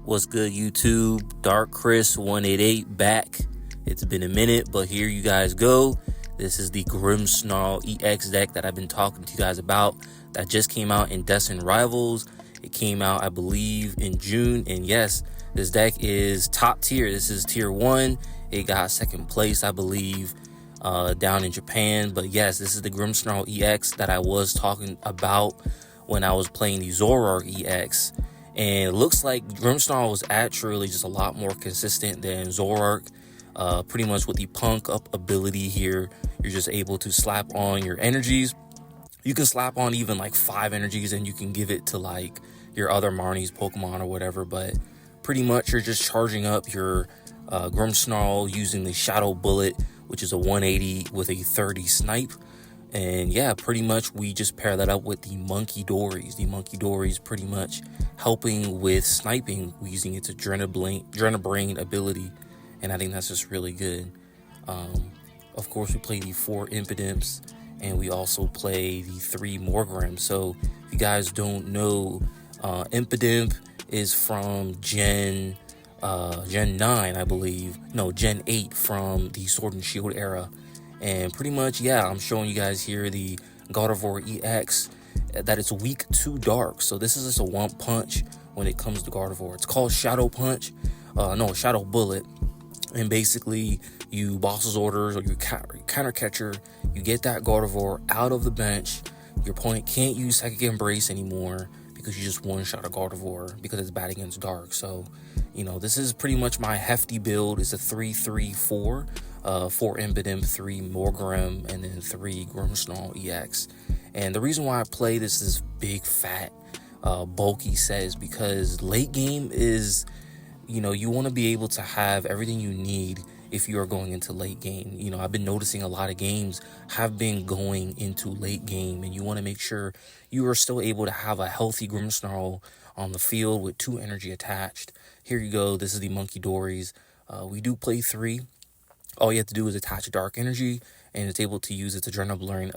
What's good, YouTube? Dark Chris 188 back. It's been a minute, but here you guys go. This is the Grimmsnarl EX deck that I've been talking to you guys about that just came out in Destined Rivals. It came out, I believe, in June, and yes, this deck is top tier. This is tier 1. It got second place, I believe, down in Japan. But yes, this is the Grimmsnarl EX that I was talking about when I was playing the Zoroark EX. And it looks like Grimmsnarl was actually just a lot more consistent than Zoroark. Pretty much with the punk up ability here, you're just able to slap on your energies. You can slap on even like 5 energies and you can give it to like your other Marnie's Pokemon or whatever. But pretty much you're just charging up your Grimmsnarl using the Shadow Bullet, which is a 180 with a 30 snipe. And yeah, pretty much we just pair that up with the Monkey Dories. The Monkey Dories pretty much helping with sniping using its Adrenabrain ability. And I think that's just really good. Of course, we play the 4 Impidimps, and we also play the 3 Morgrams. So if you guys don't know, Impidimp is from Gen 9, I believe. No, Gen 8 from the Sword and Shield era. And pretty much, yeah, I'm showing you guys here the Gardevoir EX that it's weak to dark. So this is just a one punch when it comes to Gardevoir. It's called Shadow Punch. Shadow Bullet. And basically, you boss's orders or you counter catcher, you get that Gardevoir out of the bench. Your opponent can't use Psychic Embrace anymore because you just one-shot a Gardevoir because it's bad against dark. So, you know, this is pretty much my hefty build. It's a 3-3-4, 4 Impidimp, 3 Morgram, and then 3 Grimmsnarl EX. And the reason why I play this big, fat, bulky set is because late game is, you know, you want to be able to have everything you need if you are going into late game. You know, I've been noticing a lot of games have been going into late game, and you want to make sure you are still able to have a healthy Grimmsnarl on the field with 2 energy attached. Here you go. This is the Monkey Dories. We do play 3. All you have to do is attach a dark energy, and it's able to use its Adrenaline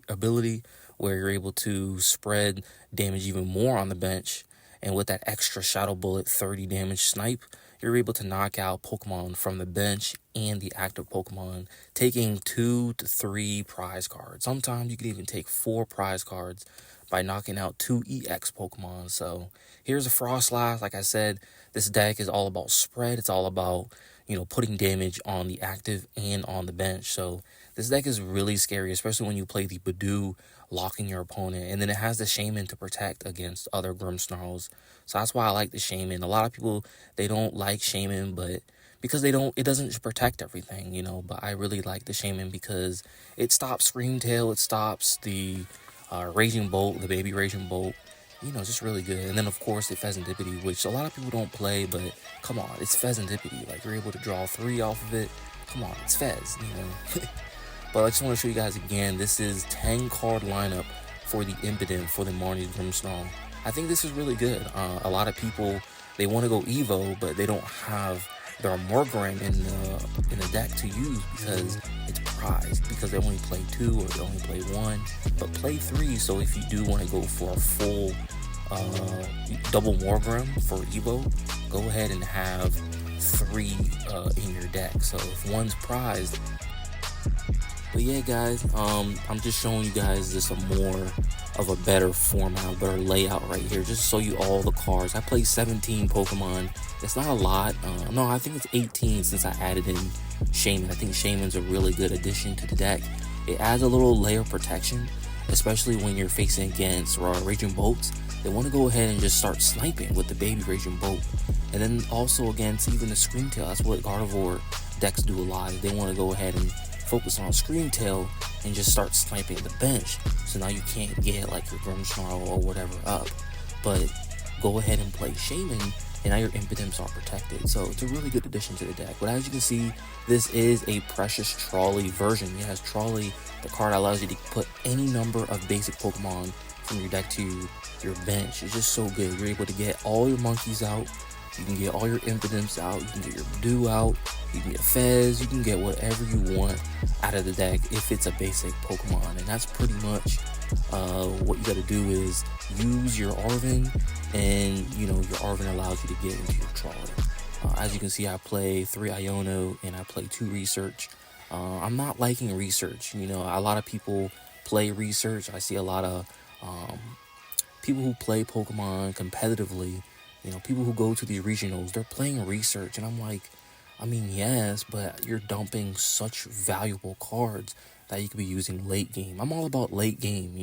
ability where you're able to spread damage even more on the bench. And with that extra Shadow Bullet 30 damage snipe, you're able to knock out Pokemon from the bench and the active Pokemon, taking 2 to 3 prize cards. Sometimes you can even take 4 prize cards by knocking out 2 EX Pokemon. So here's a Frostlass. Like I said, this deck is all about spread. It's all about, you know, putting damage on the active and on the bench. So this deck is really scary, especially when you play the Badoo, locking your opponent. And then it has the Shaman to protect against other Grimmsnarls. So that's why I like the Shaman. A lot of people, they don't like Shaman, but because it doesn't protect everything, you know. But I really like the Shaman because it stops Screamtail, it stops the Raging Bolt, the baby Raging Bolt. You know, it's just really good. And then, of course, the Pheasantipity, which a lot of people don't play, but come on, it's Pheasantipity. Like, you're able to draw 3 off of it. Come on, it's Fez, you know. But I just want to show you guys again, this is 10-card lineup for the Impidimp, for the Marnie's Grimmsnarl. I think this is really good. A lot of people, they want to go Evo, but they don't have their Morgram in the deck to use because it's prized, because they only play 2 or they only play 1, but play 3. So if you do want to go for a full double Morgram for Evo, go ahead and have 3 in your deck. So if one's prized. But yeah, guys, I'm just showing you guys this a more of a better format, better layout right here, just to show you all the cards. I play 17 Pokemon. It's not a lot. No, I think it's 18 since I added in Shaman. I think Shaman's a really good addition to the deck. It adds a little layer of protection, especially when you're facing against Raging Bolts. They want to go ahead and just start sniping with the baby Raging Bolt. And then also against even the Screamtail. That's what Gardevoir decks do a lot. They want to go ahead and focus on Screamtail and just start sniping the bench. So now you can't get like your Grimmsnarl or whatever up. But go ahead and play Shaman, and now your Impidimps are protected. So it's a really good addition to the deck. But as you can see, this is a Precious Trolley version. Yes, Trolley, the card allows you to put any number of basic Pokemon from your deck to your bench. It's just so good. You're able to get all your monkeys out. You can get all your Impidimps out. You can get your Badoo out. You can get Fez. You can get whatever you want out of the deck if it's a basic Pokemon. And that's pretty much what you got to do is use your Arvin, and your Arvin allows you to get into your Trolley. As you can see, I play 3 Iono and I play 2 Research. I'm not liking Research. A lot of people play Research. I see a lot of people who play Pokemon competitively, people who go to the regionals, they're playing Research. And I'm like, I mean, yes, but you're dumping such valuable cards that you could be using late game. I'm all about late game,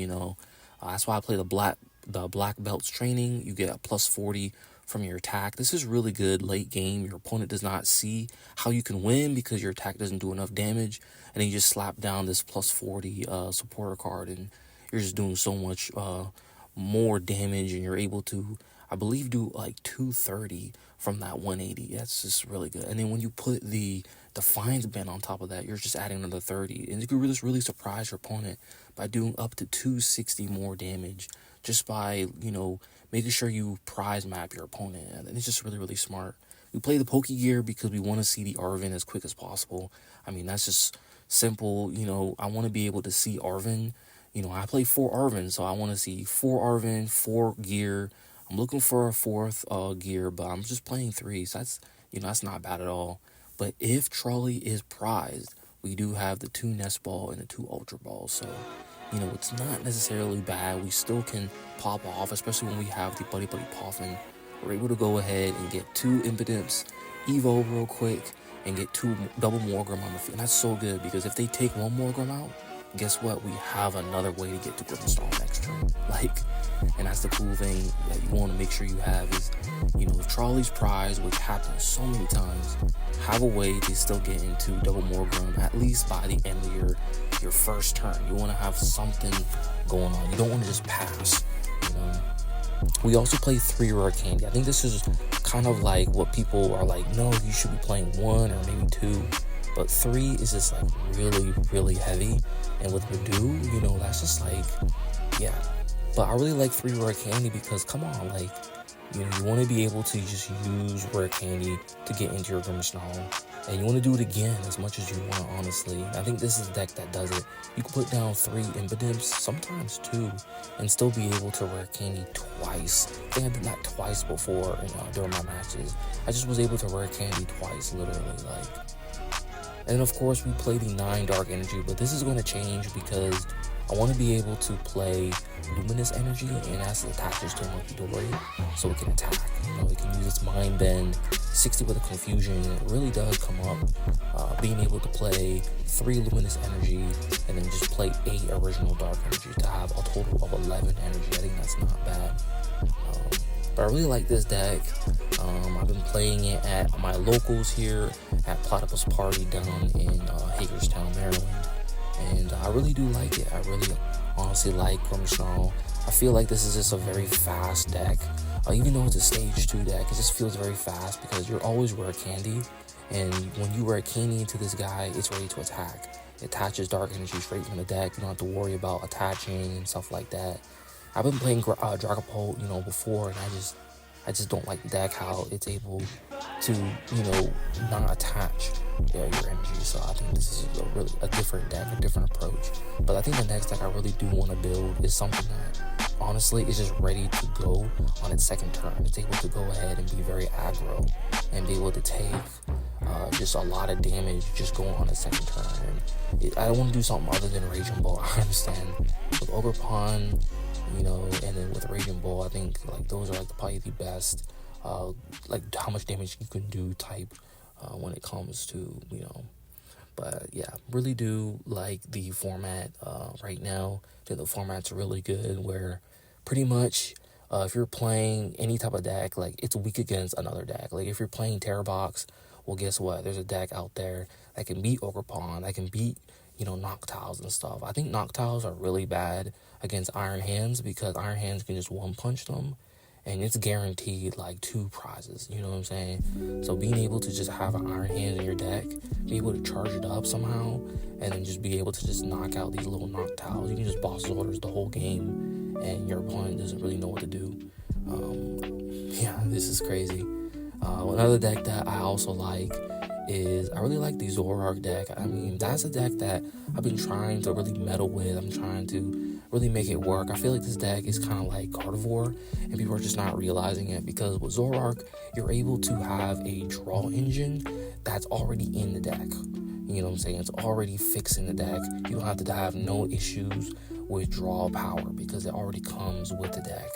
That's why I play the black belts training. You get a plus 40 from your attack. This is really good late game. Your opponent does not see how you can win because your attack doesn't do enough damage, and then you just slap down this plus 40 supporter card, and you're just doing so much more damage, and you're able to, I believe, do like 230 from that 180. That's just really good. And then when you put the Defiance Band on top of that, you're just adding another 30, and you can really surprise your opponent by doing up to 260 more damage just by making sure you prize map your opponent. And it's just really smart. We play the Poke Gear because we want to see the Arvin as quick as possible. I mean, that's just simple. I want to be able to see Arvin. I play 4 Arvin, so I want to see 4 Arvin, 4 gear. I'm looking for a 4th gear, but I'm just playing 3, so that's not bad at all. But if Trolley is prized, we do have the 2 Nest Ball and the 2 Ultra Balls, so it's not necessarily bad. We still can pop off, especially when we have the Buddy Poffin. We're able to go ahead and get 2 Impidimps, Evo real quick, and get 2 double Morgrim on the field. And that's so good, because if they take 1 Morgrim out, guess what? We have another way to get to Grimmsnarl next turn. And that's the cool thing that you want to make sure you have is, if Trolley's prize, which happens so many times, have a way to still get into double Morgrim at least by the end of your first turn. You want to have something going on. You don't want to just pass. We also play 3 Rare Candy. I think this is kind of like what people are like, no, you should be playing 1 or maybe 2. But 3 is just like really heavy. And with Redo, that's just like, yeah. But I really like 3 Rare Candy because, come on, you want to be able to just use Rare Candy to get into your Grimmsnarl. And you want to do it again as much as you want, honestly. I think this is the deck that does it. You can put down 3 Impidimps, sometimes 2, and still be able to Rare Candy twice. I think I did that twice before during my matches. I just was able to Rare Candy twice, literally, And of course, we play the 9 Dark Energy, but this is going to change because I want to be able to play Luminous Energy, and that's attaches to Monkidori, so it can attack. It can use its Mind Bend, 60 with a Confusion, and it really does come up. Being able to play 3 Luminous Energy, and then just play 8 original Dark Energy to have a total of 11 energy. I think that's not bad. But I really like this deck. I've been playing it at my locals here at Platypus Party down in Hagerstown, Maryland. And I really do like it. I really honestly like Grimmsnarl. I feel like this is just a very fast deck. Even though it's a stage 2 deck, it just feels very fast because you're always Rare Candy. And when you Rare Candy into this guy, it's ready to attack. It attaches Dark Energy straight from the deck. You don't have to worry about attaching and stuff like that. I've been playing Dragapult, before, and I just don't like the deck, how it's able to, not attach your energy. So I think this is a different deck, a different approach. But I think the next deck I really do want to build is something that, honestly, is just ready to go on its second turn. It's able to go ahead and be very aggro and be able to take just a lot of damage just going on its second turn. And I don't want to do something other than Raging Ball. I understand. With Ogerpon, and then with Raging Ball, I think those are probably the best how much damage you can do type when it comes to but yeah, really do like the format right now. The format's really good, where pretty much if you're playing any type of deck, it's weak against another deck. If you're playing Terror Box, well, guess what, there's a deck out there that can beat Ogerpon, that can beat Noctiles and stuff. I think Noctiles are really bad against Iron Hands because Iron Hands can just one punch them, and it's guaranteed 2 prizes. You know what I'm saying? So being able to just have an Iron Hand in your deck, be able to charge it up somehow, and then just be able to just knock out these little Noctiles. You can just boss orders the whole game, and your opponent doesn't really know what to do. Yeah, this is crazy. Another deck that I also like is, I really like the Zoroark deck. I mean, that's a deck that I've been trying to really meddle with. I'm trying to really make it work. I feel like this deck is kind of like Gardevoir, and people are just not realizing it, because with Zoroark, you're able to have a draw engine that's already in the deck. You know what I'm saying? It's already fixed in the deck. You don't have to have no issues with draw power, because it already comes with the deck.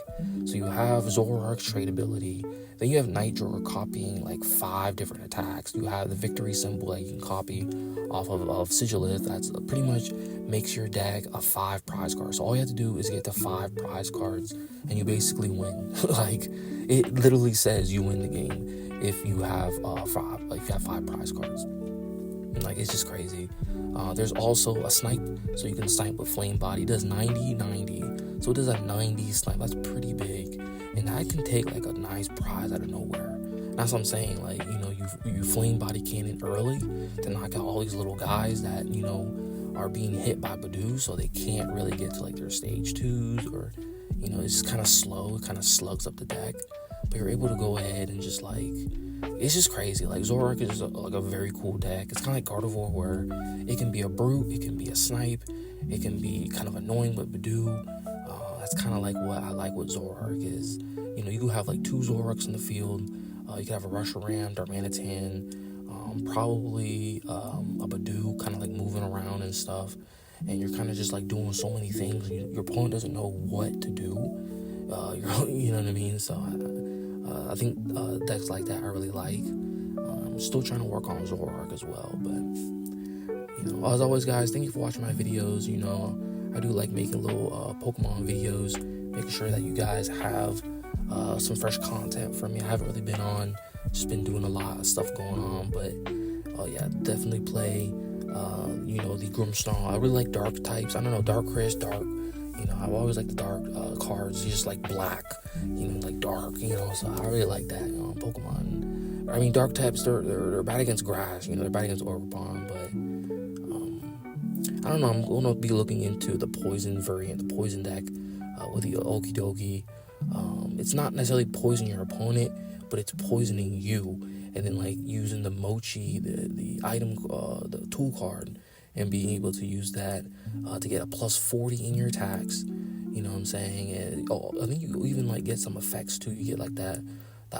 So you have Zoroark's trade ability. Then you have Nitro copying like 5 different attacks. You have the victory symbol that you can copy off of Sigilith. That's pretty much makes your deck a 5 prize card. So all you have to do is get the 5 prize cards, and you basically win. Like, it literally says you win the game if you have 5. Like, if you have 5 prize cards. Like, it's just crazy. There's also a snipe, so you can snipe with flame body. It does 90-90, so it does a 90 snipe. That's pretty big, and that can take like a nice prize out of nowhere. That's what I'm saying. Like, you know, you flame body cannon early to knock out all these little guys that, you know, are being hit by Badoo, so they can't really get to like their stage 2s, or, you know, it's just kind of slow. It kind of slugs up the deck, but you're able to go ahead and just like, it's just crazy. Like, Zoroark is like a very cool deck. It's kind of like Gardevoir, where it can be a brute, it can be a snipe, it can be kind of annoying with Badoo. That's kind of like what I like with Zoroark is, you know, you can have like 2 Zoroarks in the field. You can have a Reshiram, Darmanitan, probably a Badoo, kind of like moving around and stuff. And you're kind of just like doing so many things. Your opponent doesn't know what to do. You know what I mean? So I think decks like that I really like. I'm still trying to work on Zoroark as well, but, you know, as always, guys, thank you for watching my videos. You know, I do like making little Pokemon videos, making sure that you guys have some fresh content from me. I haven't really been on, just been doing a lot of stuff going on, but yeah, definitely play, you know, the Grimmsnarl. I really like dark types. I don't know, Dark Chris, dark. You know, I've always liked the dark cards, just like black, you know, like dark, you know, so I really like that, Pokemon. I mean, dark types, they're bad against grass, you know, they're bad against Orbomb, but, I don't know, I'm going to be looking into the poison variant, the poison deck, with the Okidogi. It's not necessarily poison your opponent, but it's poisoning you, and then, like, using the Mochi, the item, the tool card, and being able to use that to get a plus 40 in your attacks. You know what I'm saying? And I think you even like get some effects too. You get like that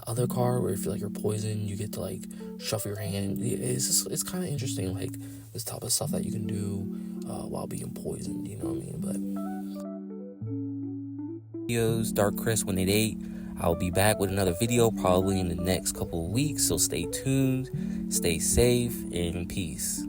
other card where if you're like you're poisoned, you get to like shuffle your hand. It's kind of interesting, like this type of stuff that you can do while being poisoned. You know what I mean? But videos, Dark Chris 188. I'll be back with another video probably in the next couple of weeks. So stay tuned, stay safe, and peace.